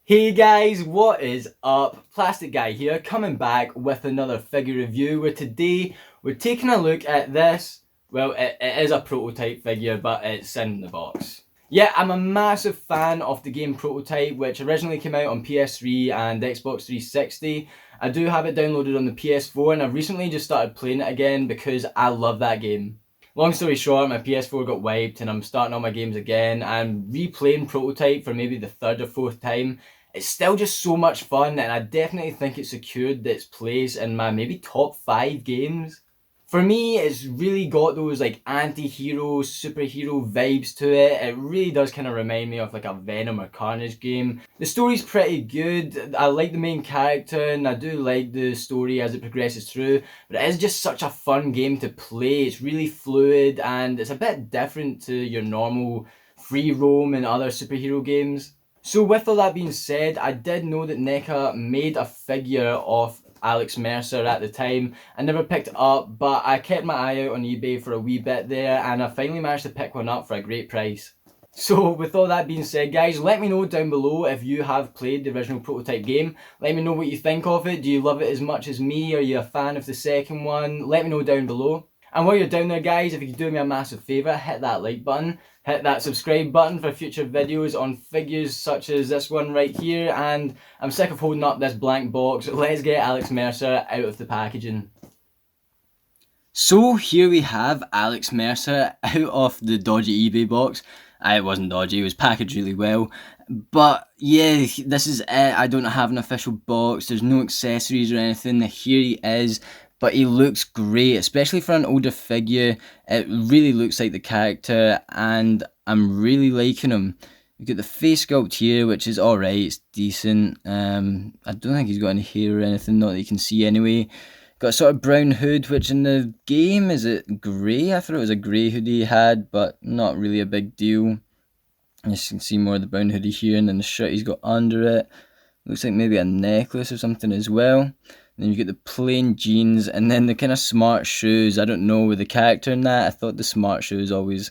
Hey guys, what is up? Plastic Guy here, coming back with another figure review where today we're taking a look at this. Well, it is a prototype figure, but it's in the box. Yeah, I'm a massive fan of the game Prototype, which originally came out on PS3 and Xbox 360. I do have it downloaded on the PS4 and I've recently just started playing it again because I love that game. Long story short, my PS4 got wiped and I'm starting all my games again and replaying Prototype for maybe the third or fourth time. It's still just so much fun and I definitely think it secured its place in my maybe top 5 games. For me, it's really got those like anti-hero, superhero vibes to it. It really does kind of remind me of like a Venom or Carnage game. The story's pretty good. I like the main character and I do like the story as it progresses through. But it is just such a fun game to play. It's really fluid and it's a bit different to your normal free roam and other superhero games. So with all that being said, I did know that NECA made a figure of Alex Mercer at the time. I never picked it up, but I kept my eye out on eBay for a wee bit there and I finally managed to pick one up for a great price. So with all that being said guys, let me know down below if you have played the original Prototype game. Let me know what you think of it. Do you love it as much as me? Are you a fan of the second one? Let me know down below. And while you're down there guys, if you could do me a massive favour, hit that like button, hit that subscribe button for future videos on figures such as this one right here, and I'm sick of holding up this blank box. Let's get Alex Mercer out of the packaging. So here we have Alex Mercer out of the dodgy eBay box. It wasn't dodgy, it was packaged really well. But yeah, this is it. I don't have an official box, there's no accessories or anything. Here he is, but he looks great, especially for an older figure. It really looks like the character and I'm really liking him. You've got the face sculpt here, which is alright, it's decent. I don't think he's got any hair or anything, not that you can see anyway. Got a sort of brown hood, which in the game, is it grey? I thought it was a grey hoodie he had, but not really a big deal. You can see more of the brown hoodie here, and then the shirt he's got under it. Looks like maybe a necklace or something as well. And then you get the plain jeans, and then the kind of smart shoes. I don't know, with the character in that, I thought the smart shoes always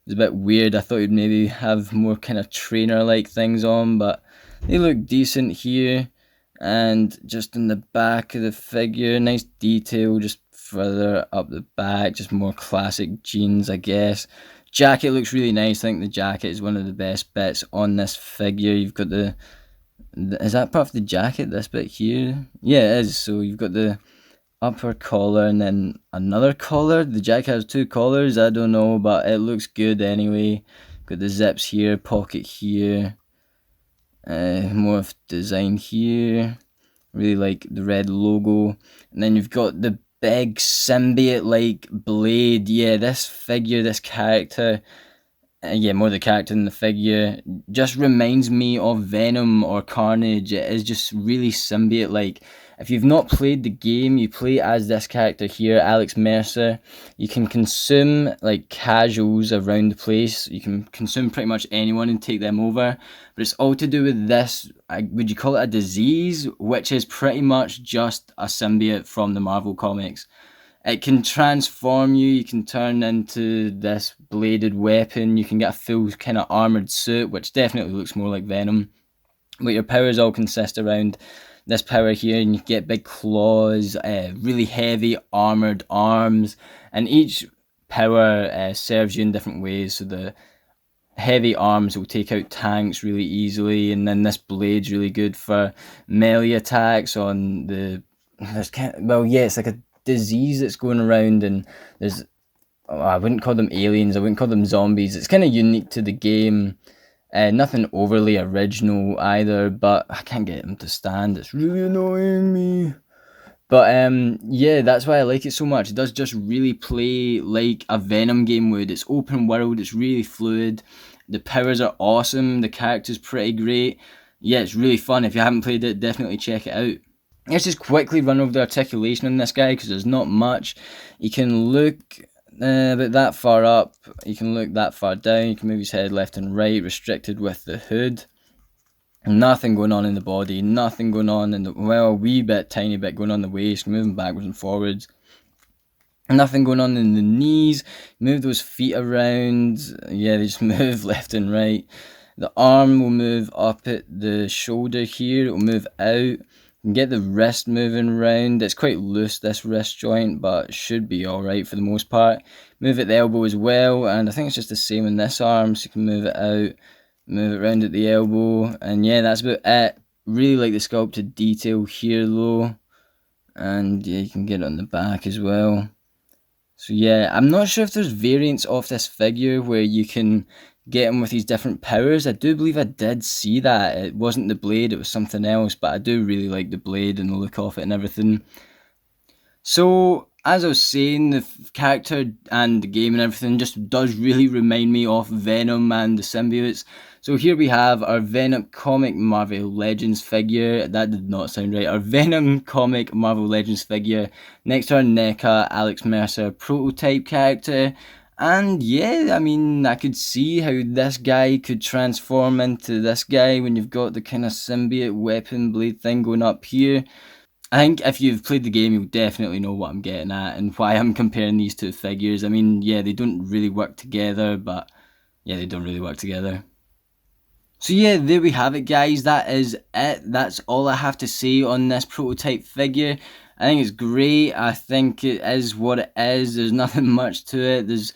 was a bit weird. I thought he'd maybe have more kind of trainer-like things on, but they look decent here. And just in the back of the figure, nice detail just further up the back, just more classic jeans, I guess. Jacket looks really nice. I think the jacket is one of the best bits on this figure. You've got the is that part of the jacket, this bit here? Yeah, it is. So you've got the upper collar and then another collar. The jacket has two collars, I don't know, but it looks good anyway. Got the zips here, pocket here. More of design here. Really like the red logo. And then you've got the big symbiote like blade. Yeah, this figure, this character, yeah, more the character than the figure, just reminds me of Venom or Carnage. It is just really symbiote like. If you've not played the game, you play as this character here, Alex Mercer. You can consume like casuals around the place. You can consume pretty much anyone and take them over. But it's all to do with this, would you call it a disease? Which is pretty much just a symbiote from the Marvel comics. It can transform you, you can turn into this bladed weapon, you can get a full kind of armoured suit, which definitely looks more like Venom. But your powers all consist around this power here, and you get big claws, really heavy armoured arms, and each power serves you in different ways. So the heavy arms will take out tanks really easily, and then this blade's really good for melee attacks on the... well, yeah, it's like a disease that's going around, and there's... oh, I wouldn't call them aliens, I wouldn't call them zombies. It's kind of unique to the game. Nothing overly original either, but I can't get him to stand. It's really annoying me. But yeah, that's why I like it so much. It does just really play like a Venom game would. It's open world, it's really fluid. The powers are awesome, the character's pretty great. Yeah, it's really fun. If you haven't played it, definitely check it out. Let's just quickly run over the articulation on this guy, because there's not much. You can look about that far up, you can look that far down, you can move his head left and right, restricted with the hood. Nothing going on in the body, nothing going on in the, well, a wee bit, tiny bit going on the waist, moving backwards and forwards. Nothing going on in the knees, move those feet around, yeah, they just move left and right. The arm will move up at the shoulder here, it will move out. You can get the wrist moving around. It's quite loose, this wrist joint, but should be alright for the most part. Move at the elbow as well, and I think it's just the same in this arm, so you can move it out, move it around at the elbow, and yeah, that's about it. Really like the sculpted detail here though, and yeah, you can get it on the back as well. So yeah, I'm not sure if there's variants of this figure where you can get him with these different powers. I do believe I did see that. It wasn't the blade, it was something else, but I do really like the blade and the look of it and everything. So, as I was saying, the character and the game and everything just does really remind me of Venom and the symbiotes. So here we have our Venom comic Marvel Legends figure. That did not sound right. Our Venom comic Marvel Legends figure next to our NECA Alex Mercer prototype character. And yeah, I mean, I could see how this guy could transform into this guy when you've got the kind of symbiote weapon blade thing going up here. I think if you've played the game, you'll definitely know what I'm getting at and why I'm comparing these two figures. I mean, yeah, they don't really work together, but yeah, they don't really work together. So yeah, there we have it, guys. That is it. That's all I have to say on this prototype figure. I think it's great. I think it is what it is. There's nothing much to it.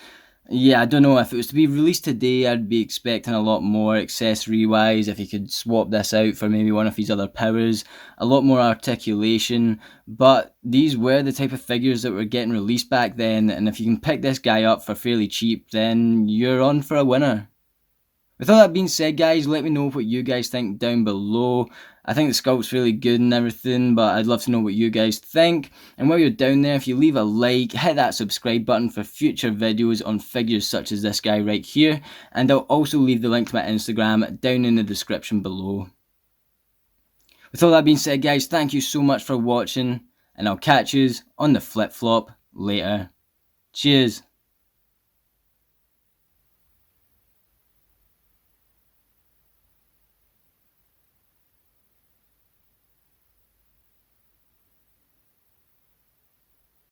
Yeah, I don't know, if it was to be released today, I'd be expecting a lot more accessory-wise, if you could swap this out for maybe one of his other powers, a lot more articulation, but these were the type of figures that were getting released back then, and if you can pick this guy up for fairly cheap, then you're on for a winner. With all that being said, guys, let me know what you guys think down below. I think the sculpt's really good and everything, but I'd love to know what you guys think. And while you're down there, if you leave a like, hit that subscribe button for future videos on figures such as this guy right here. And I'll also leave the link to my Instagram down in the description below. With all that being said, guys, thank you so much for watching, and I'll catch yous on the flip-flop later. Cheers.